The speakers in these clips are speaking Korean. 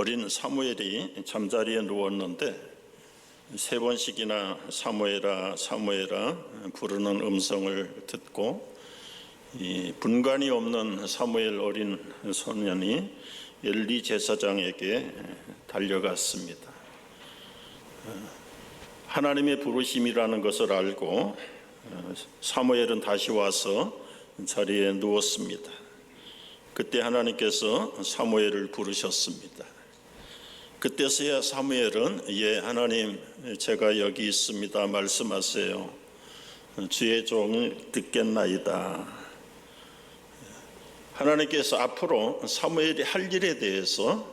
어린 사무엘이 잠자리에 누웠는데 세 번씩이나 사무엘아 사무엘아 부르는 음성을 듣고 이 분간이 없는 사무엘 어린 소년이 엘리 제사장에게 달려갔습니다. 하나님의 부르심이라는 것을 알고 사무엘은 다시 와서 자리에 누웠습니다. 그때 하나님께서 사무엘을 부르셨습니다. 그때서야 사무엘은 예 하나님 제가 여기 있습니다 말씀하세요. 주의 종을 듣겠나이다. 하나님께서 앞으로 사무엘이 할 일에 대해서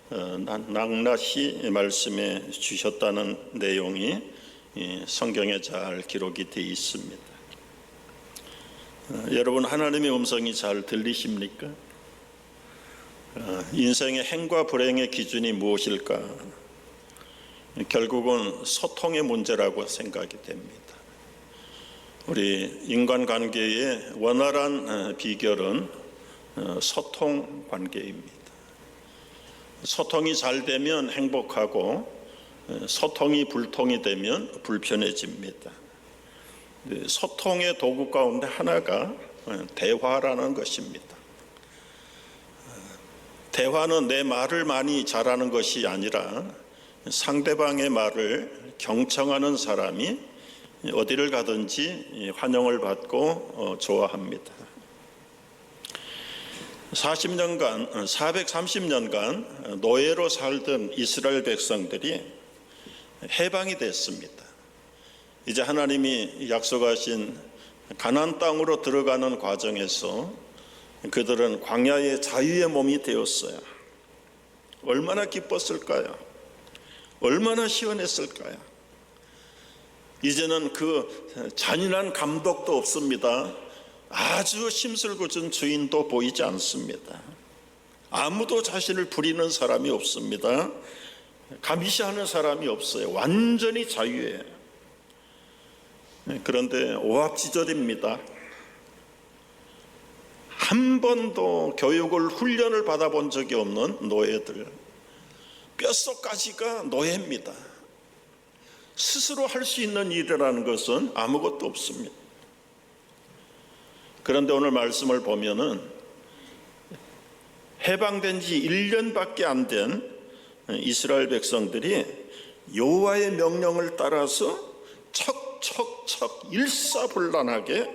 낱낱이 말씀해 주셨다는 내용이 성경에 잘 기록이 되어 있습니다. 여러분 하나님의 음성이 잘 들리십니까? 인생의 행과 불행의 기준이 무엇일까? 결국은 소통의 문제라고 생각이 됩니다. 우리 인간관계의 원활한 비결은 소통 관계입니다. 소통이 잘 되면 행복하고 소통이 불통이 되면 불편해집니다. 소통의 도구 가운데 하나가 대화라는 것입니다. 대화는 내 말을 많이 잘하는 것이 아니라 상대방의 말을 경청하는 사람이 어디를 가든지 환영을 받고 좋아합니다. 430년간 노예로 살던 이스라엘 백성들이 해방이 됐습니다. 이제 하나님이 약속하신 가나안 땅으로 들어가는 과정에서 그들은 광야의 자유의 몸이 되었어요. 얼마나 기뻤을까요? 얼마나 시원했을까요? 이제는 그 잔인한 감독도 없습니다. 아주 심술궂은 주인도 보이지 않습니다. 아무도 자신을 부리는 사람이 없습니다. 감시하는 사람이 없어요. 완전히 자유예요. 그런데 오합지졸입니다. 한 번도 교육을 훈련을 받아본 적이 없는 노예들, 뼛속까지가 노예입니다. 스스로 할 수 있는 일이라는 것은 아무것도 없습니다. 그런데 오늘 말씀을 보면은 해방된 지 1년밖에 안 된 이스라엘 백성들이 여호와의 명령을 따라서 척척척 일사불란하게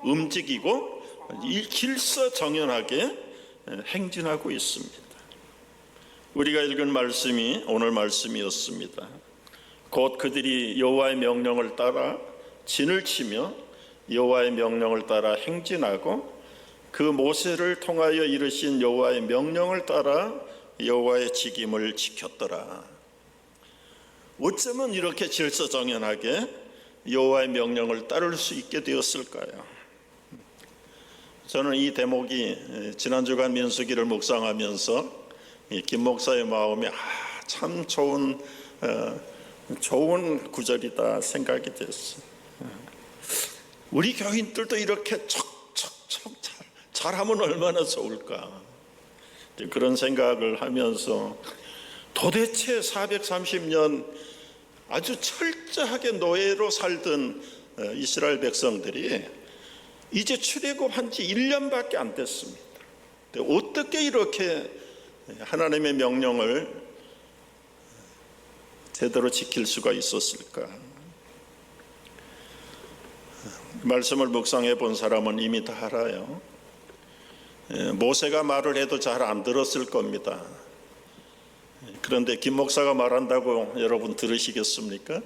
움직이고 길서정연하게 행진하고 있습니다. 우리가 읽은 말씀이 오늘 말씀이었습니다. 곧 그들이 여호와의 명령을 따라 진을 치며 여호와의 명령을 따라 행진하고 그 모세를 통하여 이르신 여호와의 명령을 따라 여호와의 직임을 지켰더라. 어쩌면 이렇게 질서정연하게 여호와의 명령을 따를 수 있게 되었을까요? 저는 이 대목이 지난주간 민수기를 묵상하면서 김 목사의 마음에 참 좋은 구절이다 생각이 됐어요. 우리 교인들도 이렇게 척척척 잘하면 얼마나 좋을까, 그런 생각을 하면서 도대체 430년 아주 철저하게 노예로 살던 이스라엘 백성들이 이제 출애굽한 지 1년밖에 안 됐습니다. 어떻게 이렇게 하나님의 명령을 제대로 지킬 수가 있었을까? 말씀을 묵상해 본 사람은 이미 다 알아요. 모세가 말을 해도 잘 안 들었을 겁니다. 그런데 김 목사가 말한다고 여러분 들으시겠습니까?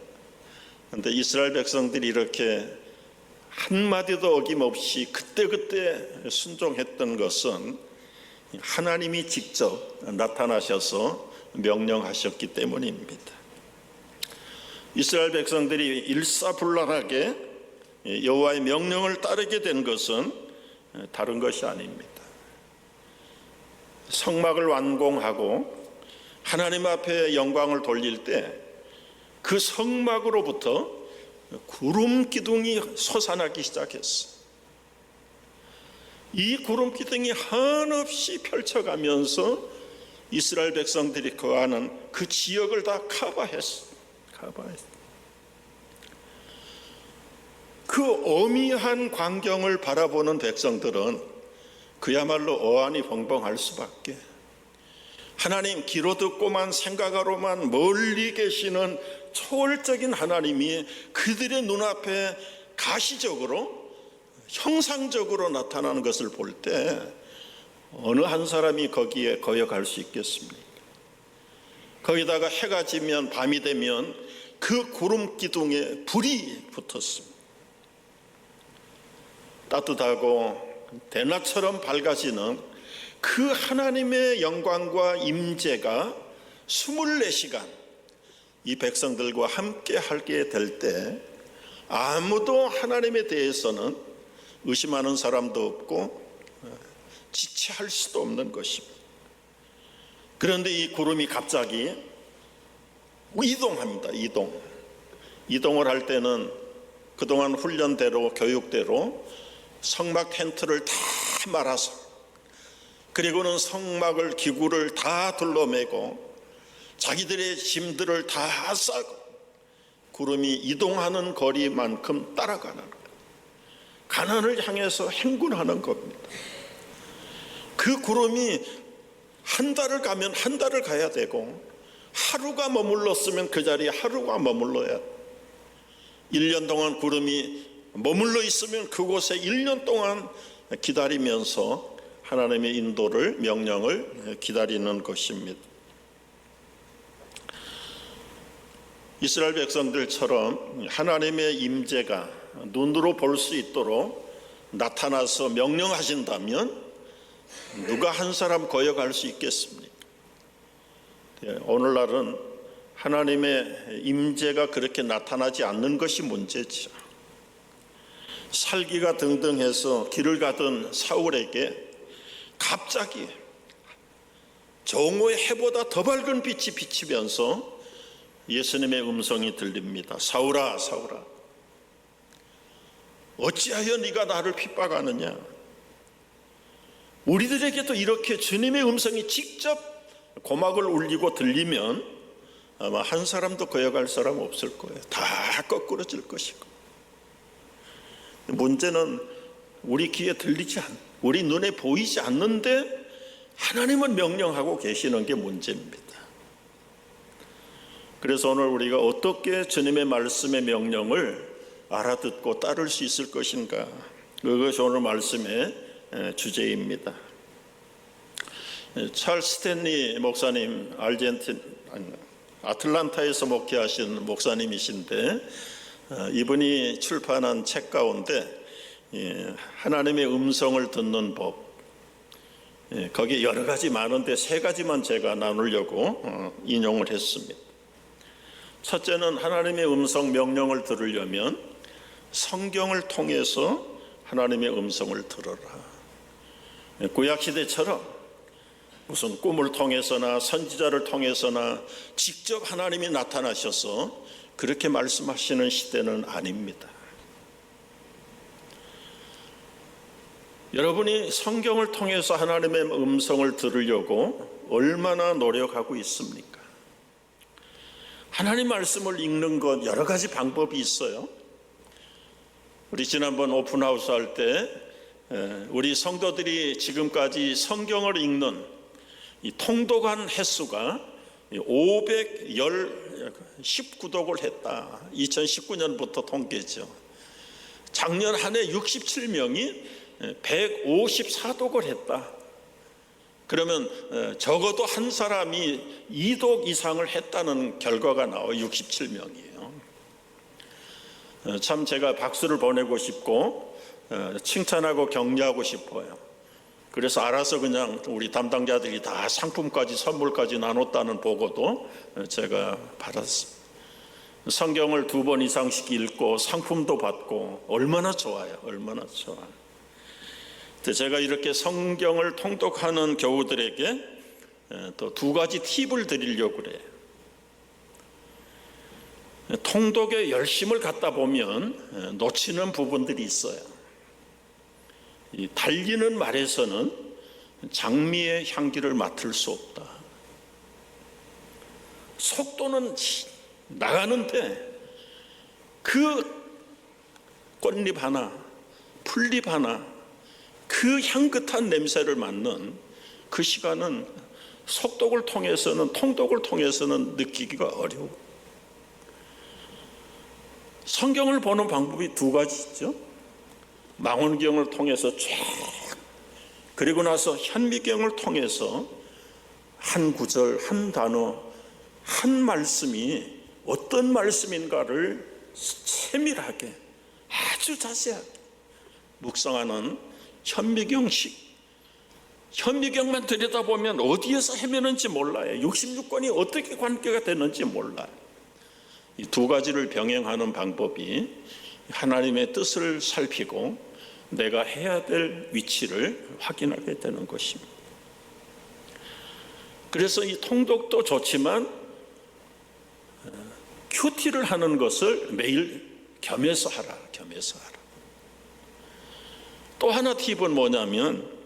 그런데 이스라엘 백성들이 이렇게 한마디도 어김없이 그때그때 순종했던 것은 하나님이 직접 나타나셔서 명령하셨기 때문입니다. 이스라엘 백성들이 일사불란하게 여호와의 명령을 따르게 된 것은 다른 것이 아닙니다. 성막을 완공하고 하나님 앞에 영광을 돌릴 때 그 성막으로부터 구름 기둥이 솟아나기 시작했어. 이 구름 기둥이 한없이 펼쳐가면서 이스라엘 백성들이 거하는 그 지역을 다 커버했어. 그 어미한 광경을 바라보는 백성들은 그야말로 어안이 벙벙할 수밖에. 하나님 귀로 듣고만 생각하로만 멀리 계시는 초월적인 하나님이 그들의 눈앞에 가시적으로 형상적으로 나타나는 것을 볼 때 어느 한 사람이 거기에 거역할 수 있겠습니까? 거기다가 해가 지면 밤이 되면 그 구름 기둥에 불이 붙었습니다. 따뜻하고 대낮처럼 밝아지는 그 하나님의 영광과 임재가 24시간 이 백성들과 함께 하게 될 때 아무도 하나님에 대해서는 의심하는 사람도 없고 지체할 수도 없는 것입니다. 그런데 이 구름이 갑자기 이동합니다. 이동을 할 때는 그동안 훈련대로 교육대로 성막 텐트를 다 말아서, 그리고는 성막을 기구를 다 둘러매고 자기들의 짐들을 다 싸고 구름이 이동하는 거리만큼 따라가는 거예요. 가나안을 향해서 행군하는 겁니다. 그 구름이 한 달을 가면 한 달을 가야 되고, 하루가 머물렀으면 그 자리에 하루가 머물러야 돼요. 1년 동안 구름이 머물러 있으면 그곳에 1년 동안 기다리면서 하나님의 인도를, 명령을 기다리는 것입니다. 이스라엘 백성들처럼 하나님의 임재가 눈으로 볼 수 있도록 나타나서 명령하신다면 누가 한 사람 거역할 수 있겠습니까? 오늘날은 하나님의 임재가 그렇게 나타나지 않는 것이 문제죠. 살기가 등등해서 길을 가던 사울에게 갑자기 정오의 해보다 더 밝은 빛이 비치면서 예수님의 음성이 들립니다. 사울아, 사울아, 어찌하여 네가 나를 핍박하느냐? 우리들에게도 이렇게 주님의 음성이 직접 고막을 울리고 들리면 아마 한 사람도 거역할 사람 없을 거예요. 다 거꾸러질 것이고. 문제는 우리 귀에 들리지 않, 우리 눈에 보이지 않는데 하나님은 명령하고 계시는 게 문제입니다. 그래서 오늘 우리가 어떻게 주님의 말씀의 명령을 알아듣고 따를 수 있을 것인가, 그것이 오늘 말씀의 주제입니다. 찰스 스탠리 목사님, 아틀란타에서 목회하신 목사님이신데, 이분이 출판한 책 가운데 하나님의 음성을 듣는 법, 거기에 여러 가지 많은데 세 가지만 제가 나누려고 인용을 했습니다. 첫째는 하나님의 음성 명령을 들으려면 성경을 통해서 하나님의 음성을 들어라. 구약시대처럼 무슨 꿈을 통해서나 선지자를 통해서나 직접 하나님이 나타나셔서 그렇게 말씀하시는 시대는 아닙니다. 여러분이 성경을 통해서 하나님의 음성을 들으려고 얼마나 노력하고 있습니까? 하나님 말씀을 읽는 것 여러 가지 방법이 있어요. 우리 지난번 오픈하우스 할 때 우리 성도들이 지금까지 성경을 읽는 이 통독한 횟수가 519독을 했다. 2019년부터 통계죠. 작년 한 해 67명이 154독을 했다. 그러면 적어도 한 사람이 2독 이상을 했다는 결과가 나와요. 67명이에요. 참 제가 박수를 보내고 싶고 칭찬하고 격려하고 싶어요. 그래서 알아서 그냥 우리 담당자들이 다 상품까지 선물까지 나눴다는 보고도 제가 받았습니다. 성경을 2번 이상씩 읽고 상품도 받고 얼마나 좋아요. 얼마나 좋아요. 제가 이렇게 성경을 통독하는 교우들에게 또 2가지 팁을 드리려고 그래요. 통독에 열심을 갖다 보면 놓치는 부분들이 있어요. 이 달리는 말에서는 장미의 향기를 맡을 수 없다. 속도는 나가는데 그 꽃잎 하나, 풀잎 하나, 그 향긋한 냄새를 맡는 그 시간은 속독을 통해서는, 통독을 통해서는 느끼기가 어려워. 성경을 보는 방법이 두 가지 있죠. 망원경을 통해서 쫙, 그리고 나서 현미경을 통해서 한 구절, 한 단어, 한 말씀이 어떤 말씀인가를 세밀하게, 아주 자세하게 묵상하는 현미경식. 현미경만 들여다보면 어디에서 헤매는지 몰라요. 66권이 어떻게 관계가 되는지 몰라요. 이 두 가지를 병행하는 방법이 하나님의 뜻을 살피고 내가 해야 될 위치를 확인하게 되는 것입니다. 그래서 이 통독도 좋지만 큐티를 하는 것을 매일 겸해서 하라. 또 하나 팁은 뭐냐면,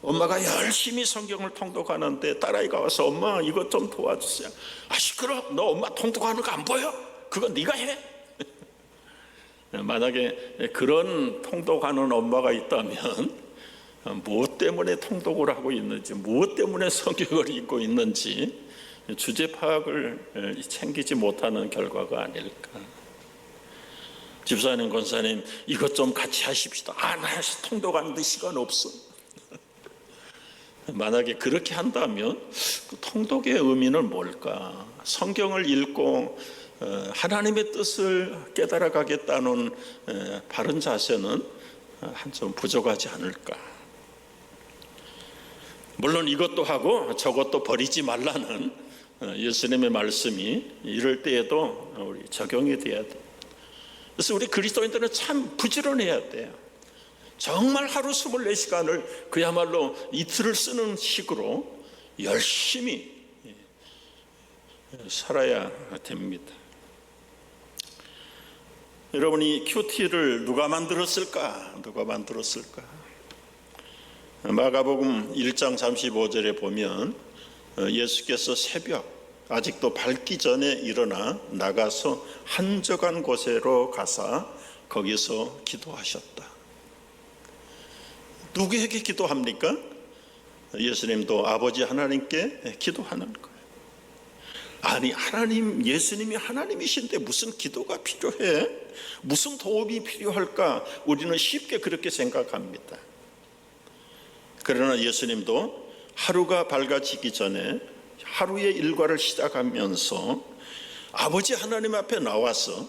엄마가 열심히 성경을 통독하는데 딸아이가 와서 엄마 이것 좀 도와주세요. 아 시끄러, 너 엄마 통독하는 거 안 보여? 그건 네가 해. 만약에 그런 통독하는 엄마가 있다면 무엇 때문에 통독을 하고 있는지, 무엇 때문에 성경을 읽고 있는지 주제 파악을 챙기지 못하는 결과가 아닐까. 집사님, 권사님 이것 좀 같이 하십시다. 나 통독하는데 시간 없어. 만약에 그렇게 한다면 그 통독의 의미는 뭘까? 성경을 읽고 하나님의 뜻을 깨달아 가겠다는 바른 자세는 좀 부족하지 않을까. 물론 이것도 하고 저것도 버리지 말라는 예수님의 말씀이 이럴 때에도 우리 적용이 돼야 돼. 그래서 우리 그리스도인들은 참 부지런해야 돼요. 정말 하루 24시간을 그야말로 이틀을 쓰는 식으로 열심히 살아야 됩니다. 여러분이 큐티를 누가 만들었을까? 마가복음 1장 35절에 보면 예수께서 새벽 아직도 밝기 전에 일어나 나가서 한적한 곳으로 가사 거기서 기도하셨다. 누구에게 기도합니까? 예수님도 아버지 하나님께 기도하는 거예요. 아니, 하나님, 예수님이 하나님이신데 무슨 기도가 필요해? 무슨 도움이 필요할까? 우리는 쉽게 그렇게 생각합니다. 그러나 예수님도 하루가 밝아지기 전에 하루의 일과를 시작하면서 아버지 하나님 앞에 나와서,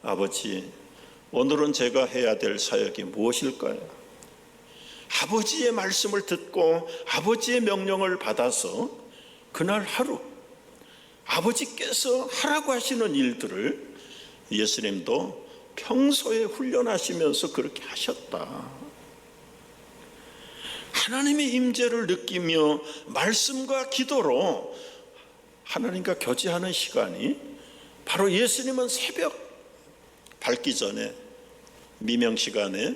아버지, 오늘은 제가 해야 될 사역이 무엇일까요? 아버지의 말씀을 듣고 아버지의 명령을 받아서 그날 하루 아버지께서 하라고 하시는 일들을 예수님도 평소에 훈련하시면서 그렇게 하셨다. 하나님의 임재를 느끼며 말씀과 기도로 하나님과 교제하는 시간이 바로 예수님은 새벽 밝기 전에 미명 시간에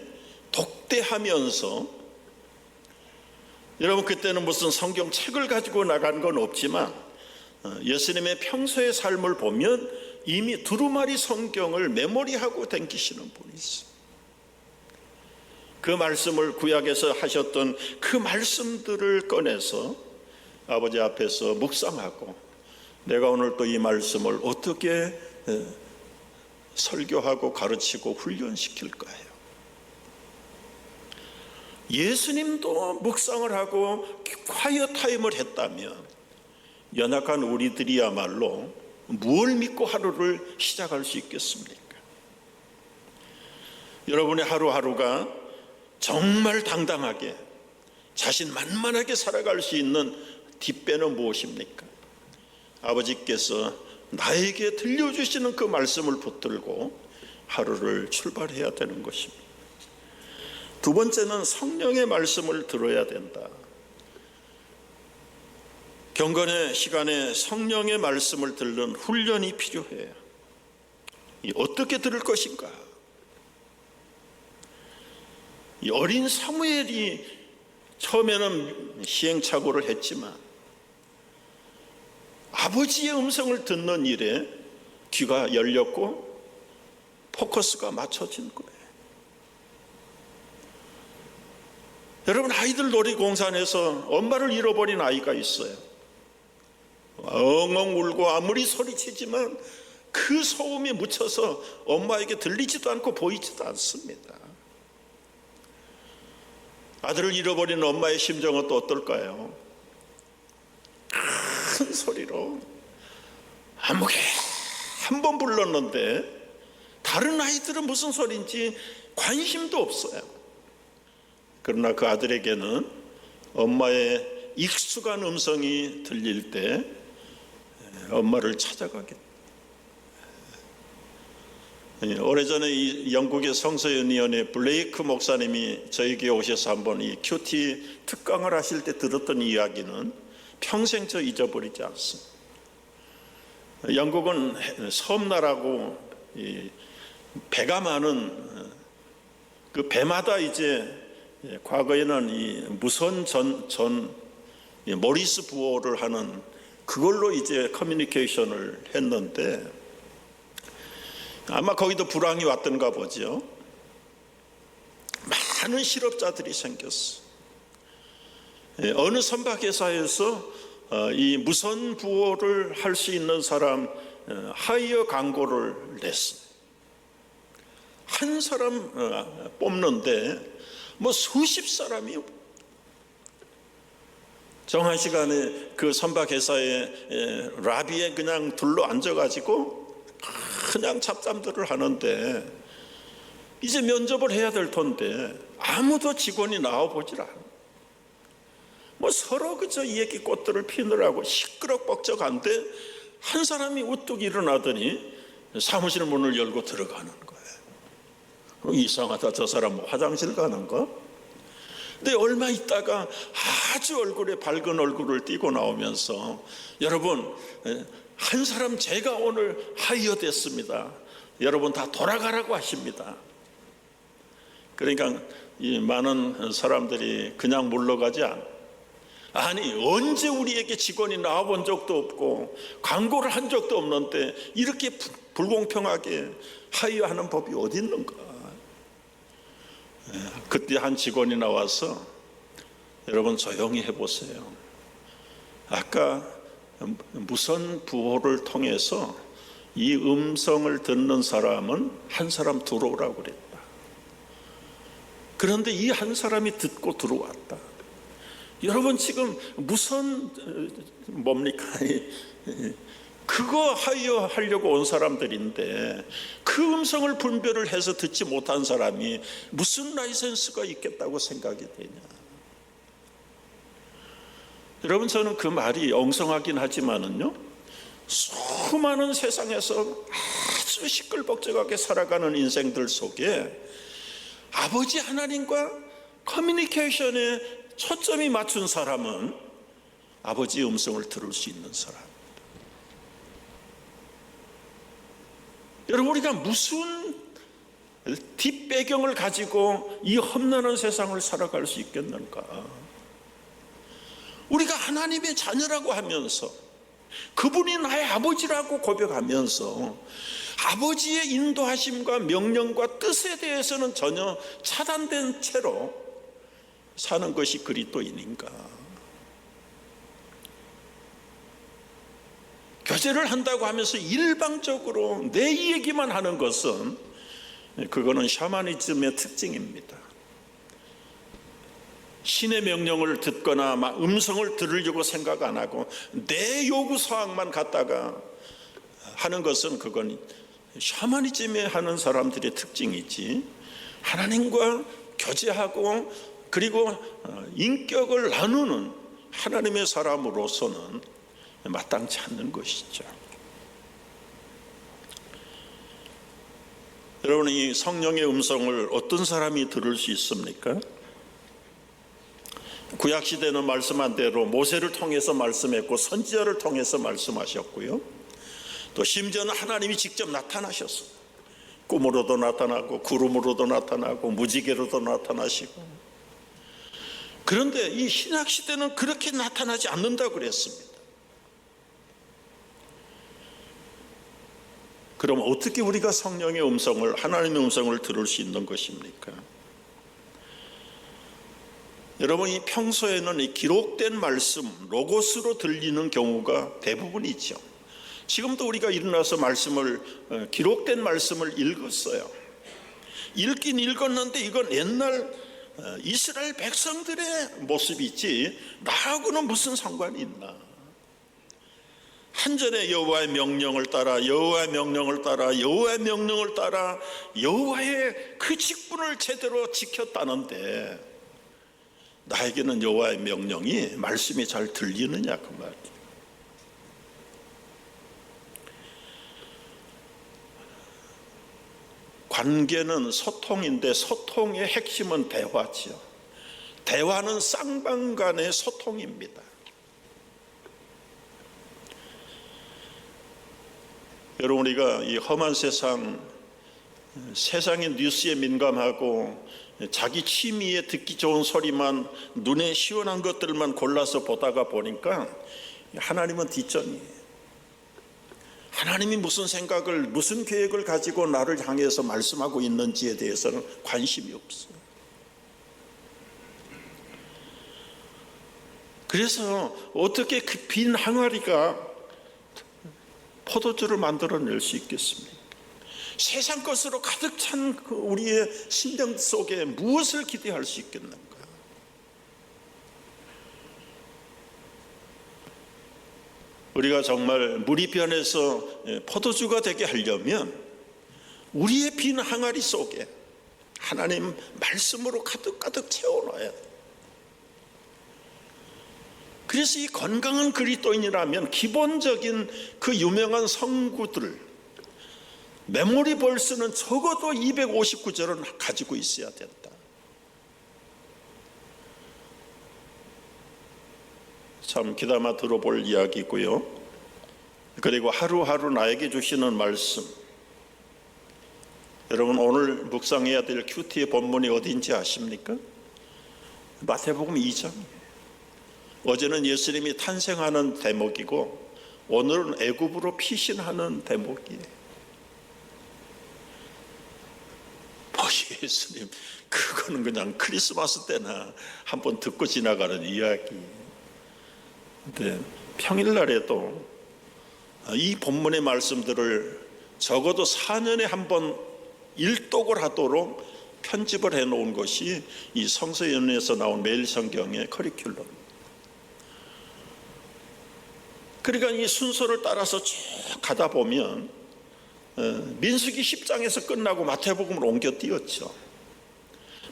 독대하면서, 여러분 그때는 무슨 성경책을 가지고 나간 건 없지만 예수님의 평소의 삶을 보면 이미 두루마리 성경을 메모리하고 댕기시는 분이 있어요. 그 말씀을 구약에서 하셨던 그 말씀들을 꺼내서 아버지 앞에서 묵상하고, 내가 오늘 또 이 말씀을 어떻게 설교하고 가르치고 훈련시킬까요? 예수님도 묵상을 하고 콰이어 타임을 했다면 연약한 우리들이야말로 무엇을 믿고 하루를 시작할 수 있겠습니까? 여러분의 하루하루가 정말 당당하게 자신만만하게 살아갈 수 있는 뒷배는 무엇입니까? 아버지께서 나에게 들려주시는 그 말씀을 붙들고 하루를 출발해야 되는 것입니다. 두 번째는 성령의 말씀을 들어야 된다. 경건의 시간에 성령의 말씀을 듣는 훈련이 필요해요. 어떻게 들을 것인가? 이 어린 사무엘이 처음에는 시행착오를 했지만 아버지의 음성을 듣는 일에 귀가 열렸고 포커스가 맞춰진 거예요. 여러분, 아이들 놀이공원에서 엄마를 잃어버린 아이가 있어요. 엉엉 울고 아무리 소리치지만 그 소음이 묻혀서 엄마에게 들리지도 않고 보이지도 않습니다. 아들을 잃어버린 엄마의 심정은 또 어떨까요? 큰 소리로 아무개 한 번 불렀는데 다른 아이들은 무슨 소리인지 관심도 없어요. 그러나 그 아들에게는 엄마의 익숙한 음성이 들릴 때 엄마를 찾아가게. 오래전에 이 영국의 성서연위원회 블레이크 목사님이 저에게 오셔서 한번 이 큐티 특강을 하실 때 들었던 이야기는 평생 저 잊어버리지 않습니다. 영국은 섬나라고 배가 많은 그 배마다 이제 과거에는 이 무선 모리스 부호를 하는 그걸로 이제 커뮤니케이션을 했는데 아마 거기도 불황이 왔던가 보죠. 많은 실업자들이 생겼어. 어느 선박회사에서 이 무선 부호를 할 수 있는 사람 하이어 광고를 냈어요. 한 사람 뽑는데 뭐 수십 사람이 정한 시간에 그 선박회사의 라비에 그냥 둘러 앉아가지고 그냥 잡담들을 하는데 이제 면접을 해야 될 텐데 아무도 직원이 나와보질 않아. 뭐 서로 그저 이 얘기 꽃들을 피느라고 시끄럽벅적한데 한 사람이 우뚝 일어나더니 사무실 문을 열고 들어가는 거예요. 이상하다, 저 사람 뭐 화장실 가는가? 근데 얼마 있다가 아주 얼굴에 밝은 얼굴을 띄고 나오면서 여러분, 한 사람 제가 오늘 하이어 됐습니다. 여러분 다 돌아가라고 하십니다. 그러니까 이 많은 사람들이 그냥 물러가지 않아. 아니, 언제 우리에게 직원이 나와본 적도 없고 광고를 한 적도 없는데 이렇게 불공평하게 하이어하는 법이 어디 있는가? 그때 한 직원이 나와서 여러분 조용히 해보세요. 아까 무선 부호를 통해서 이 음성을 듣는 사람은 한 사람 들어오라고 그랬다. 그런데 이 한 사람이 듣고 들어왔다. 여러분 지금 무슨 뭡니까? 그거 하이어 하려고 온 사람들인데 그 음성을 분별을 해서 듣지 못한 사람이 무슨 라이센스가 있겠다고 생각이 되냐? 여러분, 저는 그 말이 엉성하긴 하지만은요, 수많은 세상에서 아주 시끌벅적하게 살아가는 인생들 속에 아버지 하나님과 커뮤니케이션에 초점이 맞춘 사람은 아버지의 음성을 들을 수 있는 사람. 여러분, 우리가 무슨 뒷배경을 가지고 이 험난한 세상을 살아갈 수 있겠는가? 우리가 하나님의 자녀라고 하면서 그분이 나의 아버지라고 고백하면서 아버지의 인도하심과 명령과 뜻에 대해서는 전혀 차단된 채로 사는 것이 그리스도인인가? 교제를 한다고 하면서 일방적으로 내 얘기만 하는 것은 그거는 샤머니즘의 특징입니다. 신의 명령을 듣거나 음성을 들으려고 생각 안 하고 내 요구사항만 갖다가 하는 것은 그건 샤머니즘에 하는 사람들의 특징이지, 하나님과 교제하고 그리고 인격을 나누는 하나님의 사람으로서는 마땅치 않는 것이죠. 여러분, 이 성령의 음성을 어떤 사람이 들을 수 있습니까? 구약시대는 말씀한 대로 모세를 통해서 말씀했고 선지자를 통해서 말씀하셨고요, 또 심지어는 하나님이 직접 나타나셨어요. 꿈으로도 나타나고 구름으로도 나타나고 무지개로도 나타나시고. 그런데 이 신약시대는 그렇게 나타나지 않는다고 그랬습니다. 그럼 어떻게 우리가 성령의 음성을, 하나님의 음성을 들을 수 있는 것입니까? 여러분이 평소에는 이 기록된 말씀, 로고스로 들리는 경우가 대부분이죠. 지금도 우리가 일어나서 말씀을, 기록된 말씀을 읽었어요. 읽긴 읽었는데 이건 옛날 이스라엘 백성들의 모습이지 나하고는 무슨 상관이 있나. 한전에 여호와의 명령을 따라, 여호와의 명령을 따라, 여호와의 명령을 따라 여호와의 그 직분을 제대로 지켰다는데 나에게는 여호와의 명령이, 말씀이 잘 들리느냐 그 말이에요. 관계는 소통인데 소통의 핵심은 대화지요. 대화는 쌍방간의 소통입니다. 여러분, 우리가 이 험한 세상의 뉴스에 민감하고 자기 취미에 듣기 좋은 소리만, 눈에 시원한 것들만 골라서 보다가 보니까 하나님은 뒷전이에요. 하나님이 무슨 생각을, 무슨 계획을 가지고 나를 향해서 말씀하고 있는지에 대해서는 관심이 없어요. 그래서 어떻게 그 빈 항아리가 포도주를 만들어낼 수 있겠습니까? 세상 것으로 가득 찬 우리의 심령 속에 무엇을 기대할 수 있겠는가? 우리가 정말 물이 변해서 포도주가 되게 하려면 우리의 빈 항아리 속에 하나님 말씀으로 가득 채워놔야 돼요. 그래서 이 건강한 그리스도인이라면 기본적인 그 유명한 성구들, 메모리 벌스는 적어도 259절은 가지고 있어야 된다. 참 귀담아 들어볼 이야기고요. 그리고 하루하루 나에게 주시는 말씀. 여러분, 오늘 묵상해야 될 큐티의 본문이 어디인지 아십니까? 마태복음 2장이에요. 어제는 예수님이 탄생하는 대목이고 오늘은 애굽으로 피신하는 대목이에요. 예수님, 그거는 그냥 크리스마스 때나 한번 듣고 지나가는 이야기. 근데 평일날에도 이 본문의 말씀들을 적어도 4년에 한 번 일독을 하도록 편집을 해놓은 것이 이 성서연에서 나온 매일 성경의 커리큘럼. 그러니까 이 순서를 따라서 쭉 가다 보면 민수기 10장에서 끝나고 마태복음으로 옮겨 띄었죠.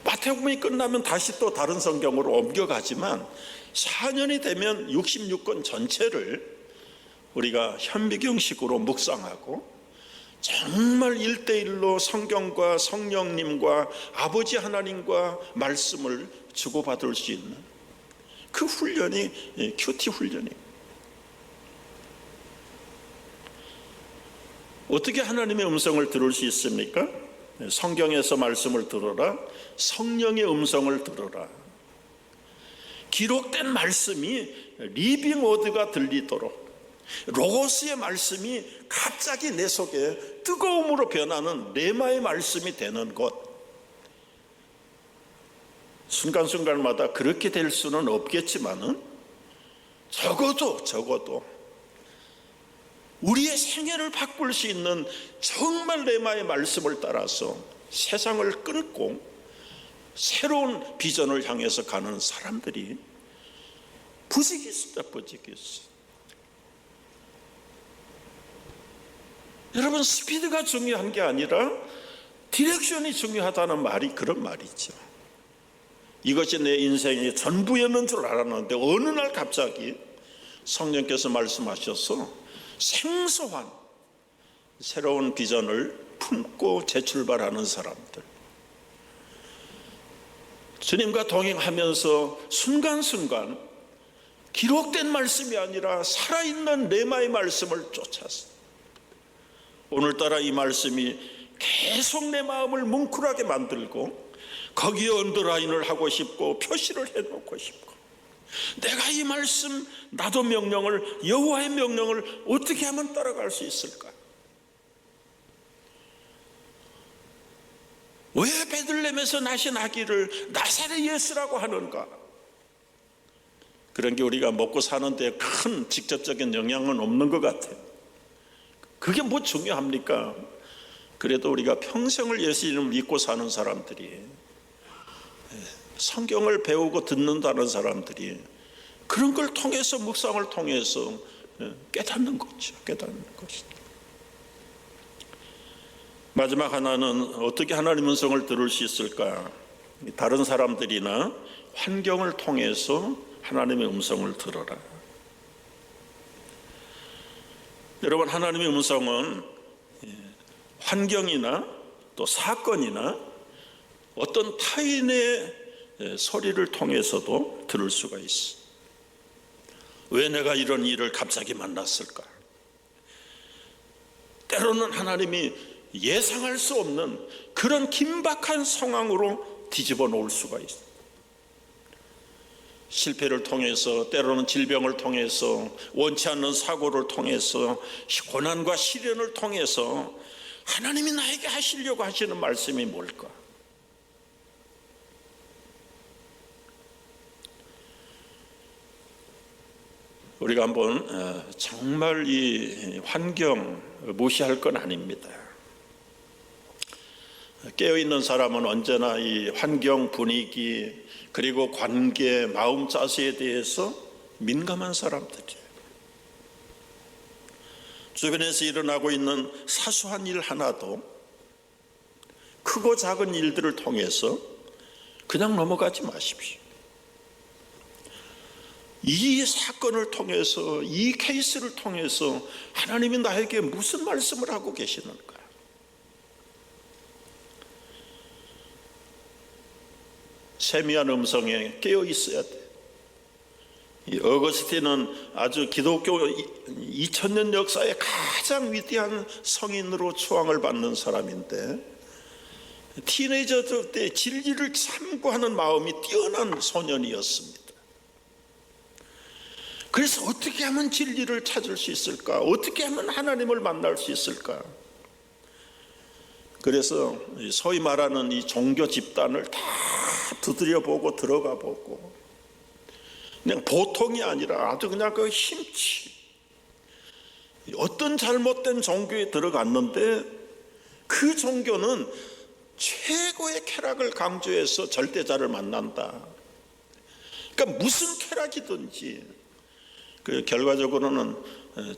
마태복음이 끝나면 다시 또 다른 성경으로 옮겨가지만 4년이 되면 66권 전체를 우리가 현미경식으로 묵상하고 정말 1대1로 성경과 성령님과 아버지 하나님과 말씀을 주고받을 수 있는 그 훈련이 큐티 훈련입니다. 어떻게 하나님의 음성을 들을 수 있습니까? 성경에서 말씀을 들어라. 성령의 음성을 들어라. 기록된 말씀이 리빙 워드가 들리도록, 로고스의 말씀이 갑자기 내 속에 뜨거움으로 변하는 레마의 말씀이 되는 것. 순간순간마다 그렇게 될 수는 없겠지만은 적어도 우리의 생애를 바꿀 수 있는 정말 레마의 말씀을 따라서 세상을 끊고 새로운 비전을 향해서 가는 사람들이 부지기수다. 여러분, 스피드가 중요한 게 아니라 디렉션이 중요하다는 말이 그런 말이죠. 이것이 내 인생의 전부였는 줄 알았는데 어느 날 갑자기 성령께서 말씀하셔서 생소한 새로운 비전을 품고 재출발하는 사람들, 주님과 동행하면서 순간순간 기록된 말씀이 아니라 살아있는 레마의 말씀을 쫓아서 오늘따라 이 말씀이 계속 내 마음을 뭉클하게 만들고 거기에 언더라인을 하고 싶고 표시를 해놓고 싶고, 내가 이 말씀, 나도 명령을, 여호와의 명령을 어떻게 하면 따라갈 수 있을까? 왜 베들레헴에서 나신 아기를 나사렛 예수라고 하는가? 그런 게 우리가 먹고 사는 데 큰 직접적인 영향은 없는 것 같아요. 그게 뭐 중요합니까? 그래도 우리가 평생을 예수 이름을 믿고 사는 사람들이, 성경을 배우고 듣는다는 사람들이 그런 걸 통해서, 묵상을 통해서 깨닫는 거죠. 깨닫는 것이죠. 마지막 하나는 어떻게 하나님의 음성을 들을 수 있을까? 다른 사람들이나 환경을 통해서 하나님의 음성을 들어라. 여러분, 하나님의 음성은 환경이나 또 사건이나 어떤 타인의 소리를 통해서도 들을 수가 있어. 왜 내가 이런 일을 갑자기 만났을까? 때로는 하나님이 예상할 수 없는 그런 긴박한 상황으로 뒤집어 놓을 수가 있어. 실패를 통해서, 때로는 질병을 통해서, 원치 않는 사고를 통해서, 고난과 시련을 통해서 하나님이 나에게 하시려고 하시는 말씀이 뭘까? 우리가 한번 정말 이 환경 무시할 건 아닙니다. 깨어있는 사람은 언제나 이 환경, 분위기, 그리고 관계, 마음 자세에 대해서 민감한 사람들이에요. 주변에서 일어나고 있는 사소한 일 하나도 크고 작은 일들을 통해서 그냥 넘어가지 마십시오. 이 사건을 통해서, 이 케이스를 통해서 하나님이 나에게 무슨 말씀을 하고 계시는가? 세미한 음성에 깨어 있어야 돼. 이 어거스틴은 아주 기독교 2000년 역사의 가장 위대한 성인으로 추앙을 받는 사람인데, 티네이저 때 진리를 참고하는 마음이 뛰어난 소년이었습니다. 그래서 어떻게 하면 진리를 찾을 수 있을까? 어떻게 하면 하나님을 만날 수 있을까? 그래서 소위 말하는 이 종교 집단을 다 두드려보고 들어가 보고, 그냥 보통이 아니라 아주 그냥 그 힘치, 어떤 잘못된 종교에 들어갔는데 그 종교는 최고의 쾌락을 강조해서 절대자를 만난다. 그러니까 무슨 쾌락이든지, 그 결과적으로는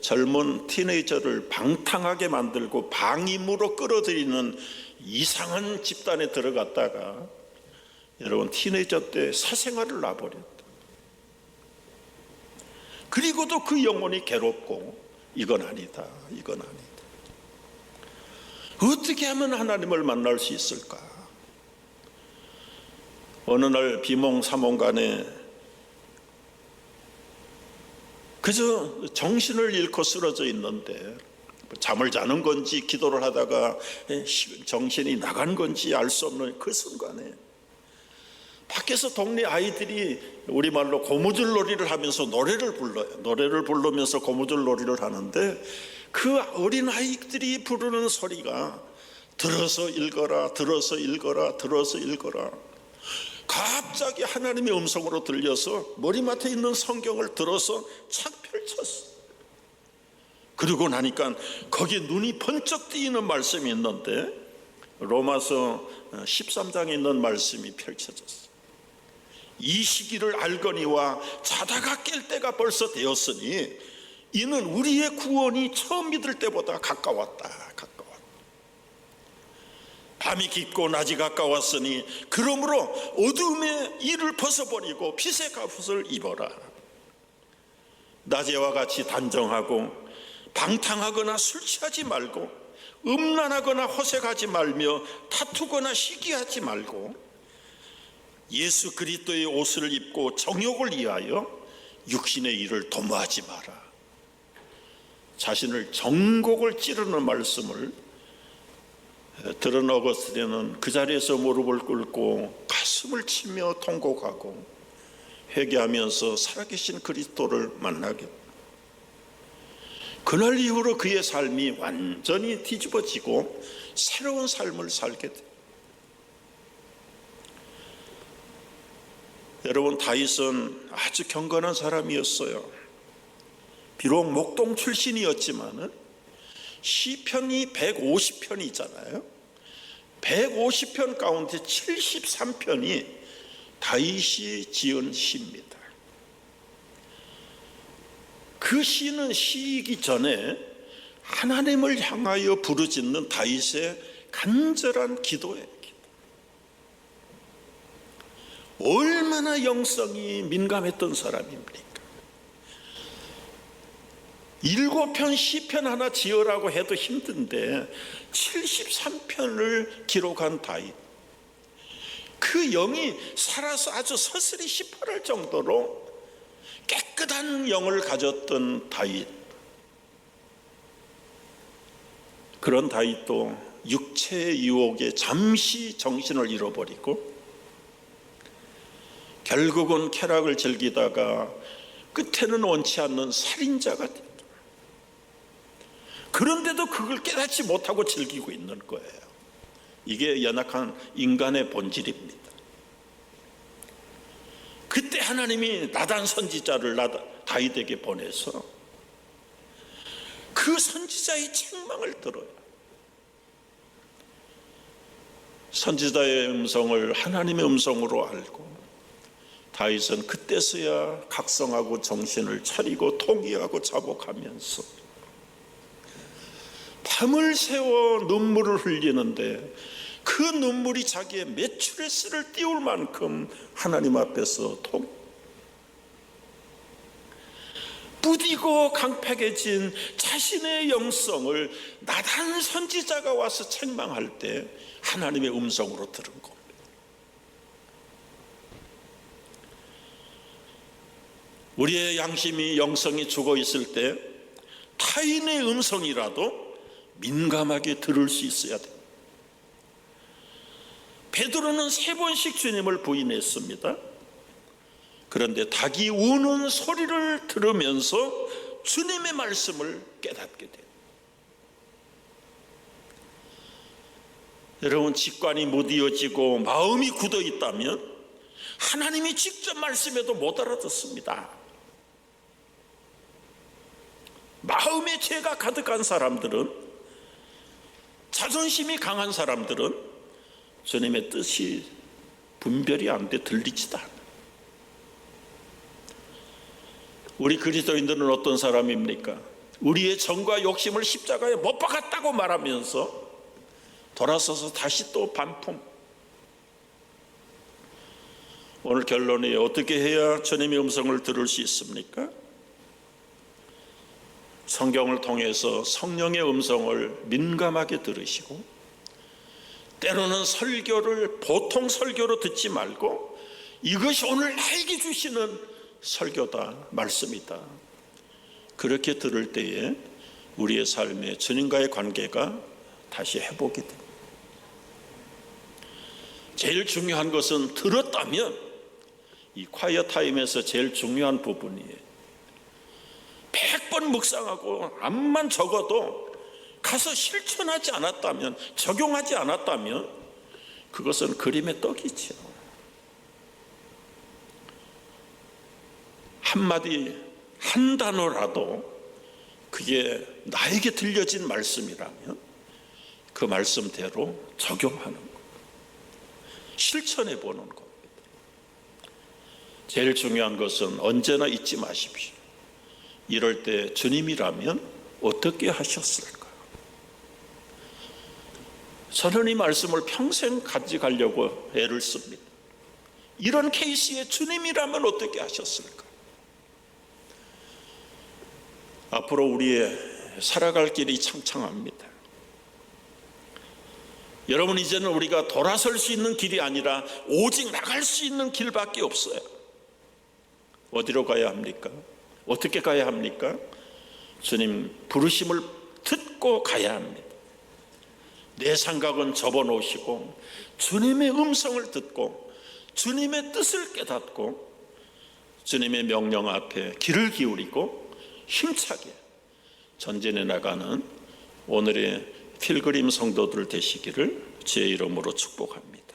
젊은 티네이저를 방탕하게 만들고 방임으로 끌어들이는 이상한 집단에 들어갔다가 여러분 티네이저 때 사생활을 놔버렸다. 그리고도 그 영혼이 괴롭고 이건 아니다, 이건 아니다. 어떻게 하면 하나님을 만날 수 있을까? 어느 날 비몽사몽간에 그저 정신을 잃고 쓰러져 있는데, 잠을 자는 건지 기도를 하다가 정신이 나간 건지 알 수 없는 그 순간에 밖에서 동네 아이들이 우리말로 고무줄 놀이를 하면서 노래를 불러요. 노래를 부르면서 고무줄 놀이를 하는데 그 어린 아이들이 부르는 소리가 들어서 읽어라, 들어서 읽어라, 들어서 읽어라. 갑자기 하나님의 음성으로 들려서 머리맡에 있는 성경을 들어서 착 펼쳤어. 그러고 나니까 거기에 눈이 번쩍 띄는 말씀이 있는데, 로마서 13장에 있는 말씀이 펼쳐졌어. 이 시기를 알거니와 자다가 깰 때가 벌써 되었으니 이는 우리의 구원이 처음 믿을 때보다 가까웠다. 밤이 깊고 낮이 가까웠으니 그러므로 어둠의 일을 벗어버리고 빛의 갑옷을 입어라. 낮에와 같이 단정하고 방탕하거나 술 취하지 말고 음란하거나 호색하지 말며 다투거나 시기하지 말고 예수 그리스도의 옷을 입고 정욕을 위하여 육신의 일을 도모하지 마라. 자신을 정곡을 찌르는 말씀을 들은 어거스틴은 그 자리에서 무릎을 꿇고 가슴을 치며 통곡하고 회개하면서 살아계신 그리스도를 만나게, 그날 이후로 그의 삶이 완전히 뒤집어지고 새로운 삶을 살게 돼. 여러분, 다윗은 아주 경건한 사람이었어요. 비록 목동 출신이었지만은 시편이 150편이잖아요. 150편 가운데 73편이 다윗이 지은 시입니다. 그 시는 시이기 전에 하나님을 향하여 부르짖는 다윗의 간절한 기도예요. 얼마나 영성이 민감했던 사람입니까? 7편 시편 하나 지으라고 해도 힘든데 73편을 기록한 다윗, 그 영이 살아서 아주 서슬이 시퍼럴 정도로 깨끗한 영을 가졌던 다윗, 그런 다윗도 육체의 유혹에 잠시 정신을 잃어버리고 결국은 쾌락을 즐기다가 끝에는 원치 않는 살인자가 됐다. 그런데도 그걸 깨닫지 못하고 즐기고 있는 거예요. 이게 연약한 인간의 본질입니다. 그때 하나님이 나단 선지자를 다윗에게 보내서 그 선지자의 책망을 들어요. 선지자의 음성을 하나님의 음성으로 알고 다윗은 그때서야 각성하고 정신을 차리고 통의하고 자복하면서 밤을 새워 눈물을 흘리는데 그 눈물이 자기의 메추레스를 띄울 만큼 하나님 앞에서 뿌디고 강팍해진 자신의 영성을 나단 선지자가 와서 책망할 때 하나님의 음성으로 들은 겁니다. 우리의 양심이 영성이 죽어 있을 때 타인의 음성이라도 민감하게 들을 수 있어야 돼요. 베드로는 3번씩 주님을 부인했습니다. 그런데 닭이 우는 소리를 들으면서 주님의 말씀을 깨닫게 돼요. 여러분, 직관이 무디어지고 마음이 굳어 있다면 하나님이 직접 말씀해도 못 알아듣습니다. 마음에 죄가 가득한 사람들은, 자존심이 강한 사람들은 주님의 뜻이 분별이 안 돼 들리지도 않아요. 우리 그리스도인들은 어떤 사람입니까? 우리의 정과 욕심을 십자가에 못 박았다고 말하면서 돌아서서 다시 또 반품. 오늘 결론이 어떻게 해야 주님의 음성을 들을 수 있습니까? 성경을 통해서 성령의 음성을 민감하게 들으시고, 때로는 설교를 보통 설교로 듣지 말고 이것이 오늘 나에게 주시는 설교다, 말씀이다, 그렇게 들을 때에 우리의 삶에 주님과의 관계가 다시 회복이 됩니다. 제일 중요한 것은 들었다면 이 콰이어 타임에서 제일 중요한 부분이에요. 100번 묵상하고 암만 적어도 가서 실천하지 않았다면, 적용하지 않았다면 그것은 그림의 떡이죠. 한마디, 한 단어라도 그게 나에게 들려진 말씀이라면 그 말씀대로 적용하는 것, 실천해 보는 겁니다. 제일 중요한 것은 언제나 잊지 마십시오. 이럴 때 주님이라면 어떻게 하셨을까? 저는 이 말씀을 평생 가져가려고 애를 씁니다. 이런 케이스에 주님이라면 어떻게 하셨을까? 앞으로 우리의 살아갈 길이 창창합니다. 여러분, 이제는 우리가 돌아설 수 있는 길이 아니라 오직 나갈 수 있는 길밖에 없어요. 어디로 가야 합니까? 어떻게 가야 합니까? 주님 부르심을 듣고 가야 합니다. 내 생각은 접어놓으시고 주님의 음성을 듣고 주님의 뜻을 깨닫고 주님의 명령 앞에 귀를 기울이고 힘차게 전진해 나가는 오늘의 필그림 성도들 되시기를 주의 이름으로 축복합니다.